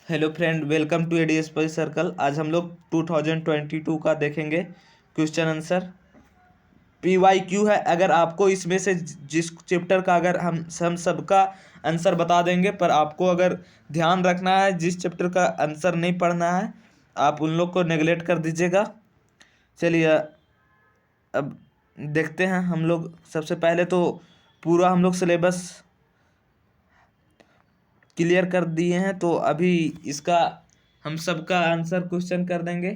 Hello friend, welcome to AD spice circle. आज हम लोग 2022 का देखेंगे क्वेश्चन आंसर। PYQ है। अगर आपको इसमें से जिस चैप्टर का अगर हम सबका आंसर बता देंगे, पर आपको अगर ध्यान रखना है जिस चैप्टर का आंसर नहीं पढ़ना है आप उन लोग को नेगलेक्ट कर दीजिएगा। चलिए अब देखते हैं। हम लोग सबसे पहले तो पूरा हम लोग सिलेबस क्लियर कर दिए हैं, तो अभी इसका हम सबका आंसर क्वेश्चन कर देंगे।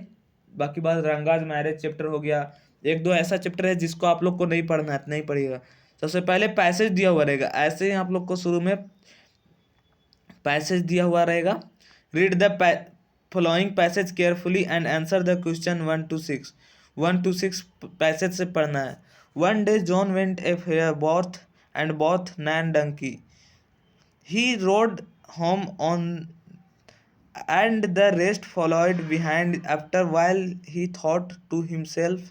बाकी बात रंगाज मैरिज चैप्टर हो गया। एक दो ऐसा चैप्टर है जिसको आप लोग को नहीं पढ़ना है, नहीं पढ़िएगा। सबसे पहले पैसेज दिया हुआ रहेगा, ऐसे ही आप लोग को शुरू में पैसेज दिया हुआ रहेगा। Read the following passage carefully and answer the question 1 to 6। 1 to 6 passage से पढ़ना है। One day John went a fair bought and bought nine donkey. He rode home on and the rest followed behind. After while he thought to himself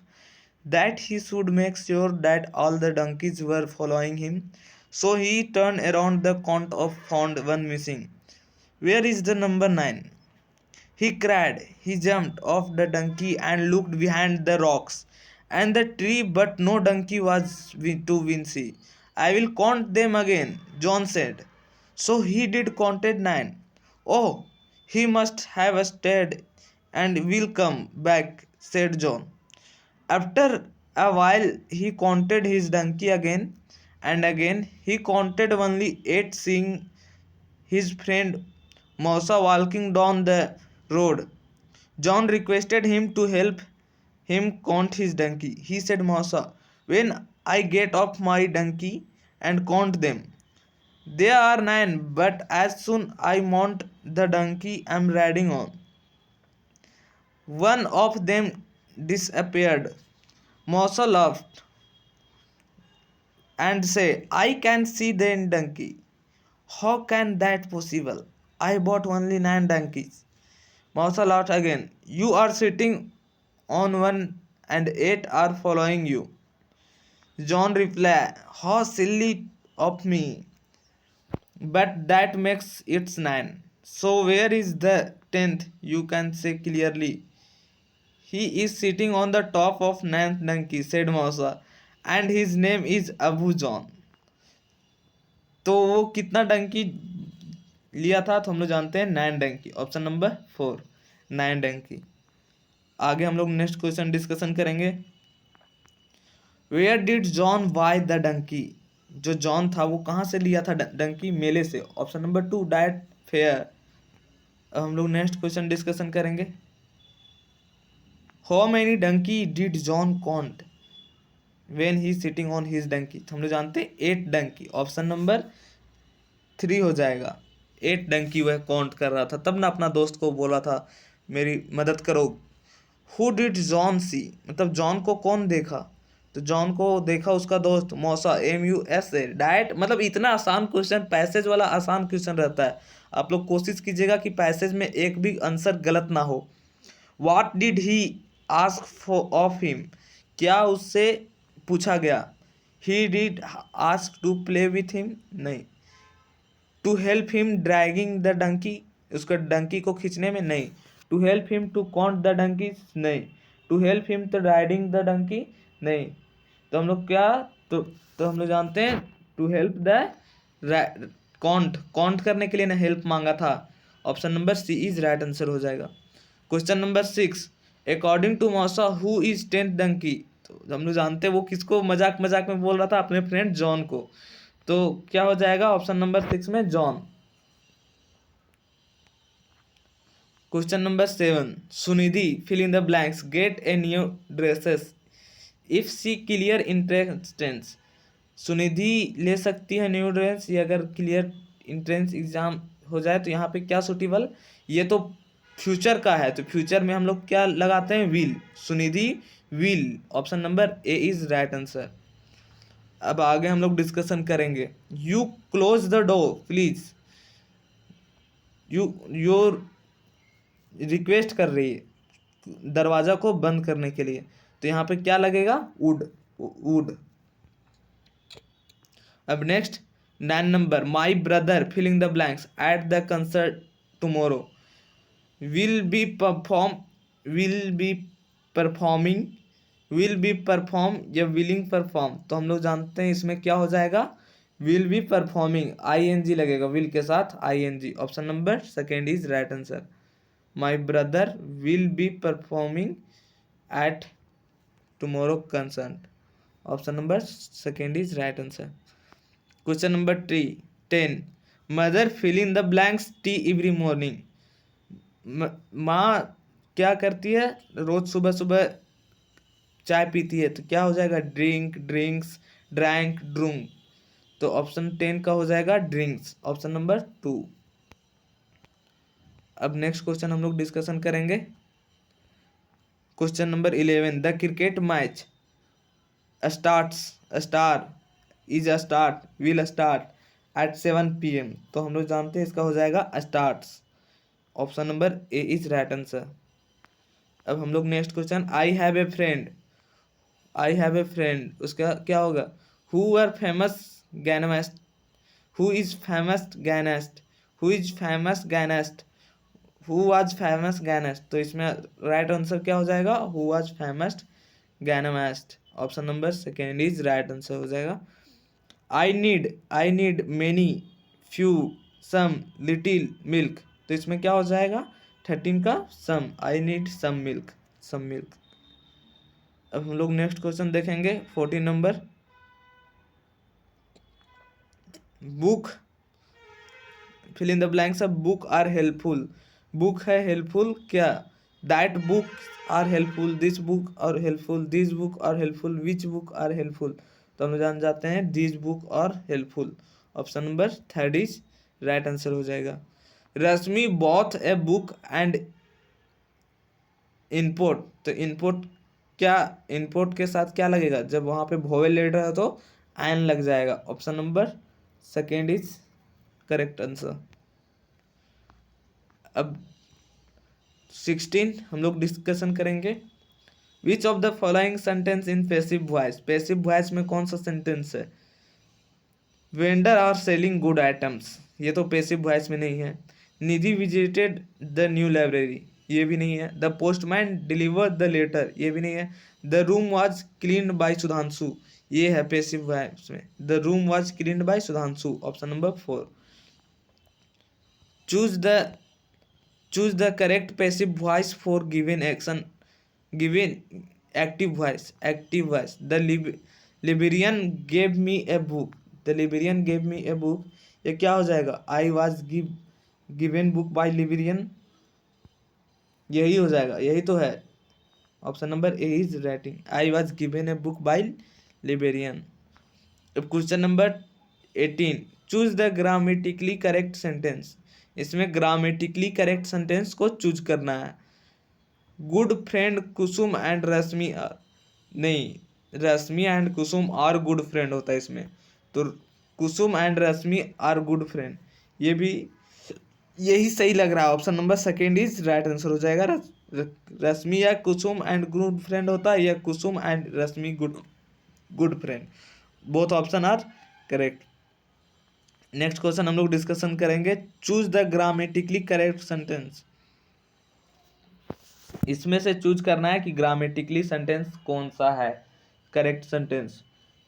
that he should make sure that all the donkeys were following him. So he turned around the count of found one missing. Where is the number 9? He cried. He jumped off the donkey and looked behind the rocks and the tree, but no donkey was to Vinci. I will count them again, John said. So he did counted 9. Oh, he must have stayed and will come back, said John. After a while, he counted his donkey again and again. He counted only 8, seeing his friend Mousa walking down the road. John requested him to help him count his donkey. He said, Mousa, when I get off my donkey and count them, there are 9, but as soon I mount the donkey I'm riding on, one of them disappeared. Mousa laughed and said, I can see the donkey. How can that possible? I bought only 9 donkeys. Mousa laughed again. You are sitting on one and 8 are following you. John replied, how silly of me. But that makes it 9. So where is the 10th? You can say clearly. He is sitting on the top of 9th donkey, said Mousa, and his name is Abu John. तो वो कितना डंकी लिया था? तो हम लोग जानते हैं 9 डंकी। Option number 4, 9 Dunki. आगे हम लोग नेक्स्ट क्वेश्चन डिस्कशन करेंगे। Where did John buy the donkey? जो जॉन था वो कहाँ से लिया था डंकी? मेले से। Option number 2, at fair. अब हम लोग नेक्स्ट क्वेश्चन डिस्कशन करेंगे। How many donkey did John count when he sitting on his donkey? तो हम लोग जानते हैं 8 डंकी। ऑप्शन नंबर 3 हो जाएगा। 8 डंकी वह काउंट कर रहा था, तब ना अपना दोस्त को बोला था मेरी मदद करो। Who did John see? मतलब जॉन को कौन देखा? तो जॉन को देखा उसका दोस्त मौसा, MUSA। डायट मतलब इतना आसान क्वेश्चन, पैसेज वाला आसान क्वेश्चन रहता है। आप लोग कोशिश कीजिएगा कि पैसेज में एक भी आंसर गलत ना हो। What did he ask for of him? क्या उससे पूछा गया? He did ask to play with him? नहीं। To help him dragging the donkey? उसका डंकी को खींचने में? नहीं। To help him to count the donkey? नहीं। To help him to riding the donkey? नहीं। तो हम लोग क्या, तो हम लोग जानते हैं टू हेल्प द काउंट करने के लिए ना हेल्प मांगा था। Option number C is right answer हो जाएगा। क्वेश्चन नंबर 6, अकॉर्डिंग टू मौसा हु इज 10th डंकी? तो हम लोग जानते हैं वो किसको मजाक मजाक में बोल रहा था, अपने फ्रेंड जॉन को। तो क्या हो जाएगा ऑप्शन नंबर 6 में John. Question number 7, Sunidhi fill in the blanks get a new dresses if she clear entrance. Sunidhi ले सकती है न्यू ड्रेस ये अगर क्लियर इंट्रेंस एग्जाम हो जाए। तो यहाँ पे क्या सुटेबल? ये तो फ्यूचर का है, तो फ्यूचर में हम लोग क्या लगाते हैं? Will. Sunidhi will. Option number A is right answer. अब आगे हम लोग डिस्कशन करेंगे। You close the door please. Your request कर रही है दरवाजा को बंद करने के लिए। तो यहाँ पे क्या लगेगा? वुड। अब next 9 number, my brother filling the blanks at the concert tomorrow. Will be perform, will be performing, will be perform या विलिंग परफॉर्म, तो हम लोग जानते हैं इसमें क्या हो जाएगा, विल बी परफॉर्मिंग, आईएनजी लगेगा विल के साथ I N G. Option number second is right answer. My brother will be performing at tomorrow concert. Option number second is right answer. Question number 10, mother fill in the blanks tea every morning. माँ क्या करती है, रोज सुबह सुबह चाय पीती है, तो क्या हो जाएगा, ड्रिंक, ड्रिंक्स, ड्रैंक, ड्रूम। तो ऑप्शन 10 का हो जाएगा ड्रिंक्स, ऑप्शन नंबर 2। अब नेक्स्ट क्वेश्चन हम लोग डिस्कशन करेंगे। Question number 11, the cricket match starts, star is a start, will start at 7 PM। तो हम लोग जानते हैं इसका हो जाएगा starts, option number A is right answer. अब हम लोग next question, I have a friend, I have a friend, उसका क्या होगा, who are famous gainmest, who is famous gainest, who is famous gainest, who was famous gainest. तो इसमें right answer क्या हो जाएगा, who was famous gainmest, option number second is right answer हो जाएगा। I need many, few, some, little milk. तो इसमें क्या हो जाएगा, 13 का sum, I need some milk, some milk. अब हम लोग नेक्स्ट क्वेश्चन देखेंगे 14 number, book fill in the blanks, book are helpful, book है हेल्पफुल क्या, that book are helpful, this book are helpful, this book are helpful, which book are helpful. तो हम जान जाते हैं this book are helpful, option number third is right answer हो जाएगा। Rashmi both a book and input, तो input क्या, input के साथ क्या लगेगा, जब वहां पे वोवेल लेटर है तो एन लग जाएगा, option number second is correct answer. अब 16 हम लोग डिस्कशन करेंगे, which of the following sentence in passive voice, passive voice में कौन सा सेंटेंस है, vendor are selling good items, ये तो पैसिव वॉइस में नहीं है। Nidhi visited the new library, ये भी नहीं है। The postman deliver the letter, ये भी नहीं है। The room was cleaned by Sudhanshu, ये है पैसिव वॉइस में, the room was cleaned by Sudhanshu, option number 4। Choose the choose the correct passive voice for given action, given active voice, active voice, the librarian gave me a book, the librarian gave me a book, ये क्या हो जाएगा, I was given book by librarian, यही हो जाएगा, यही तो है, option number A is writing, I was given a book by librarian. अब question number 18, choose the grammatically correct sentence, इसमें ग्रामेटिकली करेक्ट सेंटेंस को चूज करना है। Good friend Kusum and Rashmi are, नहीं, Rashmi and Kusum are good friend होता है इसमें, तो Kusum and Rashmi are good friend, ये भी यही सही लग रहा है, option number second is right answer हो जाएगा। रश्मि या कुसुम एंड गुड फ्रेंड होता है, या Kusum and Rashmi good good friend, both option are correct. Next question हम लोग डिस्कशन करेंगे, choose the grammatically correct sentence, इसमें से चूज करना है कि ग्रामेटिकली सेंटेंस कौन सा है करेक्ट सेंटेंस।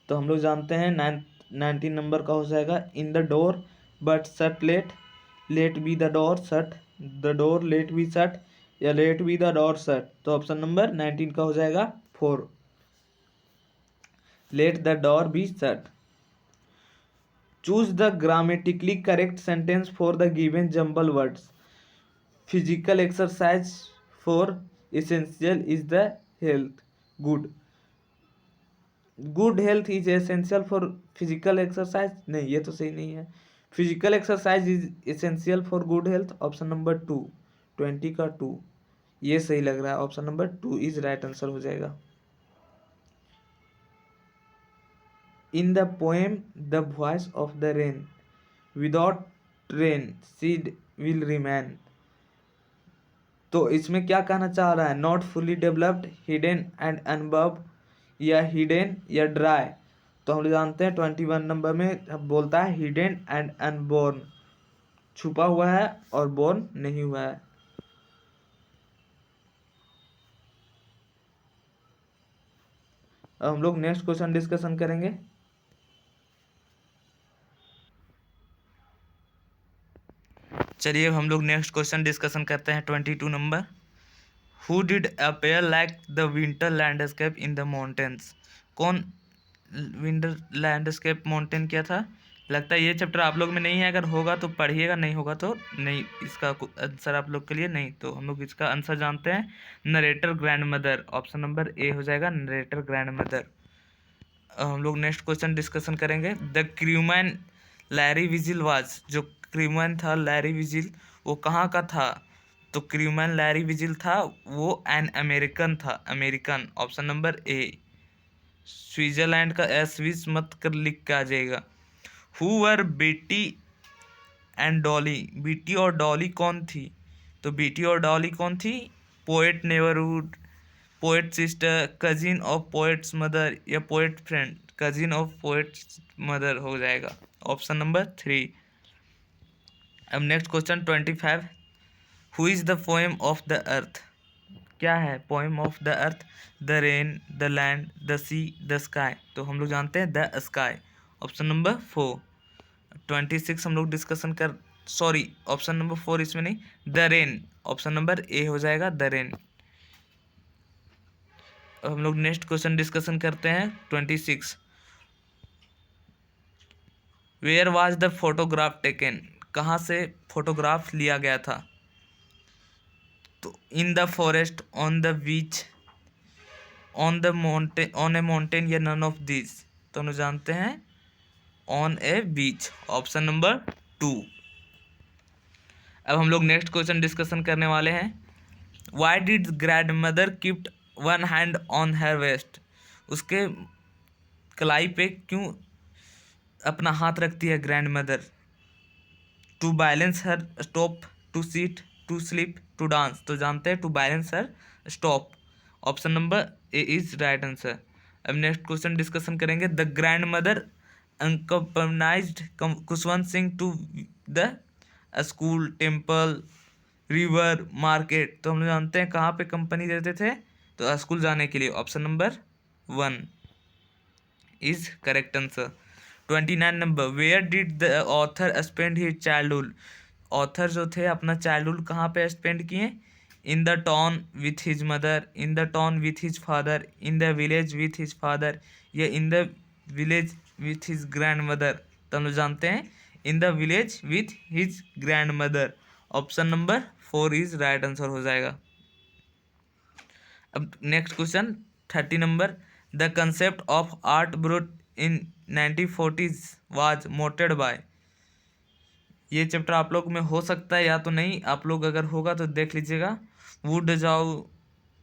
तो हम लोग जानते हैं 19 नंबर का हो जाएगा, in the door but shut late, let be the door shut, the door let be shut, या let be the door shut. तो ऑप्शन नंबर 19 का हो जाएगा 4, let the door be shut. Choose the grammatically correct sentence for the given jumbled words, physical exercise for essential is the health, good, good health is essential for physical exercise, नहीं ये तो सही नहीं है। Physical exercise is essential for good health, option number 2, 20 का 2, ये सही लग रहा है, option number 2 is right answer हो जाएगा। In the poem the voice of the rain, without rain seed will remain, तो इसमें क्या कहना चाह रहा है, not fully developed, hidden and unborn, या हिडन या ड्राई। तो हम लोग जानते हैं 21 नंबर में बोलता है हिडन एंड अनबोर्न, छुपा हुआ है और बोर्न नहीं हुआ है। अब हम लोग नेक्स्ट क्वेश्चन डिस्कशन करेंगे। चलिए हम लोग नेक्स्ट क्वेश्चन डिस्कशन करते हैं 22 number. Who did appear like the winter landscape in the mountains? कौन विंटर लैंडस्केप माउंटेन क्या था? लगता है ये चैप्टर आप लोग में नहीं है, अगर होगा तो पढ़िएगा, नहीं होगा तो नहीं। इसका आंसर आप लोग के लिए नहीं, तो हम लोग इसका आंसर जानते हैं, narrator grand mother. Option number ए हो जाएगा, नरेटर ग्रैंड मदर। हम लोग नेक्स्ट क्वेश्चन डिस्कशन करेंगे। The crewman Larry vigil was, जो क्रूमैन था लैरी विजिल, वो कहाँ का था? तो क्रूमैन लैरी विजिल था वो एन अमेरिकन था, अमेरिकन। ऑप्शन नंबर ए। स्विट्जरलैंड का स्विस मत कर लिख के आ जाएगा। हु वर बेटी एंड डॉली? बेटी और डॉली कौन थी? तो बेटी और डॉली कौन थी? Poet neighbourhood, poet sister, cousin of poet's mother, या poet friend. Cousin of poet's mother हो जाएगा, ऑप्शन नंबर 3। अब next question 25। Who is the poem of the earth? क्या है poem of the earth? The rain, the land, the sea, the sky. तो हम लोग जानते हैं द स्काई, ऑप्शन नंबर 4। 26 हम लोग डिस्कशन कर, सॉरी ऑप्शन नंबर 4 इसमें नहीं, द रेन, ऑप्शन नंबर ए हो जाएगा द रेन। अब हम लोग नेक्स्ट क्वेश्चन डिस्कशन करते हैं 26। Where was the photograph taken? कहाँ से फोटोग्राफ लिया गया था? तो in the forest, on the beach, on the mountain, on a mountain, या नन ऑफ दिस। तो हम जानते हैं on a beach, option number 2। अब हम लोग नेक्स्ट क्वेश्चन डिस्कशन करने वाले हैं। Why did grand mother kept one hand on her waist? उसके कलाई पे क्यों अपना हाथ रखती है grand mother? To balance her stop, to seat, to sleep, to dance. तो जानते हैं to balance her stop, option number A is right answer. अब नेक्स्ट क्वेश्चन डिस्कशन करेंगे। The grand mother accompanied Khushwant Singh to the school, temple, river, market. तो हम लोग जानते हैं कहाँ पे कंपनी देते थे? तो स्कूल जाने के लिए, option number 1 is correct answer. 29 number. Where did the author spend his childhood? Author जो थे अपना चाइल्डहुड कहाँ पे स्पेंड किए? In the town with his mother, in the town with his father, in the village with his father, या in the village with his grand mother. तो हम लोग जानते हैं in the village with his grand mother, option number 4 is right answer हो जाएगा। अब next question 30 number. The concept of art brut in 1940s was mooted by? ये chapter आप लोग में हो सकता है या तो नहीं, आप लोग अगर होगा तो देख लीजिएगा। वुड जाओ,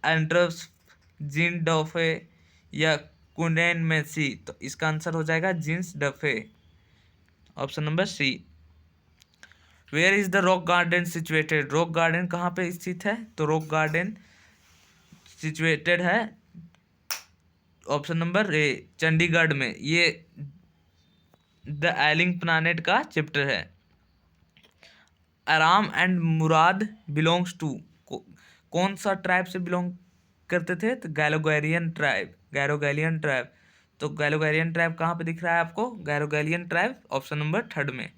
एंट्रस, जीन डफे, या कुनेन मेसी। तो इसका आंसर हो जाएगा जीन्स डफे, option number C. Where is the rock garden situated? Rock garden कहाँ पे स्थित है? तो रॉक गार्डन सिचुएटेड है, ऑप्शन नंबर ए, चंडीगढ़ में। ये द एलिंग प्लानेट का चैप्टर है। Aram and Murad belongs to, कौन सा ट्राइब से बिलोंग करते थे? तो गैलोगैरियन ट्राइब, गैरोगैलियन ट्राइब। तो गैलोगैरियन ट्राइब कहाँ पे दिख रहा है आपको? गैरोगैलियन ट्राइब, ऑप्शन नंबर 3 में।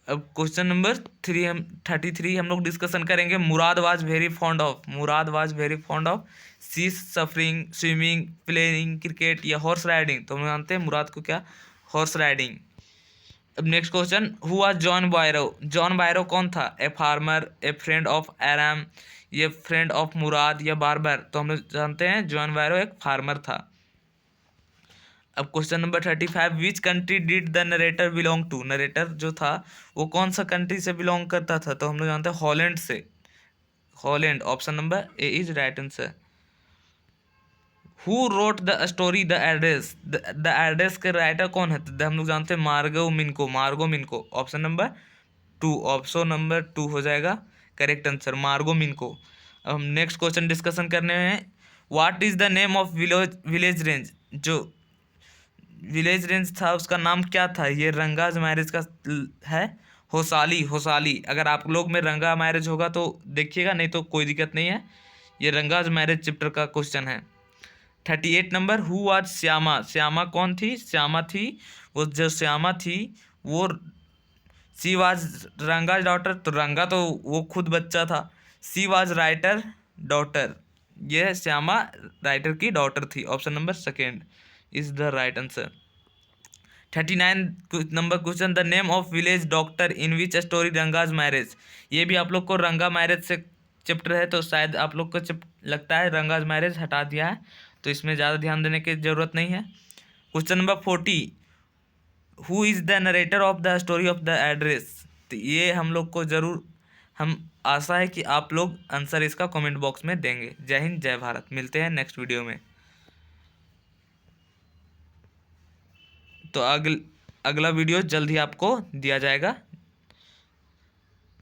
अब क्वेश्चन नंबर 33 हम लोग डिस्कशन करेंगे। Murad was very fond of, Murad was very fond of sea surfing, swimming, playing cricket, या हॉर्स राइडिंग। तो हम जानते हैं मुराद को क्या, हॉर्स राइडिंग। अब next question. Who was John Byro? John Byro कौन था? A farmer, a friend of Aram, ये फ्रेंड ऑफ मुराद, या बार्बर। तो हम लोग जानते हैं जॉन बायरो एक फार्मर था। अब question number 35। Which country did the narrator belong to? Narrator जो था वो कौन सा कंट्री से बिलोंग करता था? तो हम लोग जानते हैं हॉलैंड से, Holland, option number A is right answer. Who wrote the story the address? The address के राइटर कौन है? तो हम लोग जानते हैं मार्गो मिनको, मार्गो मिनको, ऑप्शन नंबर 2, ऑप्शन नंबर 2 हो जाएगा करेक्ट आंसर, मार्गो मिनको। अब हम नेक्स्ट क्वेश्चन डिस्कशन करने हैं। What is the name of village range? जो विलेज रेंज था उसका नाम क्या था? ये रंगाज मैरिज का है, होसाली, होसाली। अगर आप लोग में रंगा मैरिज होगा तो देखिएगा, नहीं तो कोई दिक्कत नहीं है। ये रंगाज मैरिज चैप्टर का क्वेश्चन है। 38 number, who was Shyama, Shyama कौन थी? श्यामा थी, वो जो श्यामा थी वो सी वाज रंगाज डॉटर, तो रंगा तो वो खुद बच्चा था। सी वाज राइटर डॉटर, ये श्यामा राइटर की डॉटर थी। Option number second is the right answer. 39 number question, the name of village doctor in which story Ranga's marriage. ये भी आप लोग को रंगा मैरिज से चैप्टर है, तो शायद आप लोग को लगता है रंगाज मैरिज हटा दिया है, तो इसमें ज़्यादा ध्यान देने की जरूरत नहीं है। Question number 40, who is the narrator of the story of the address. तो ये हम लोग को ज़रूर, हम आशा है कि आप लोग आंसर इसका कमेंट बॉक्स में देंगे। जय हिंद, जय भारत, मिलते हैं नेक्स्ट वीडियो में। तो अगला वीडियो जल्द ही आपको दिया जाएगा।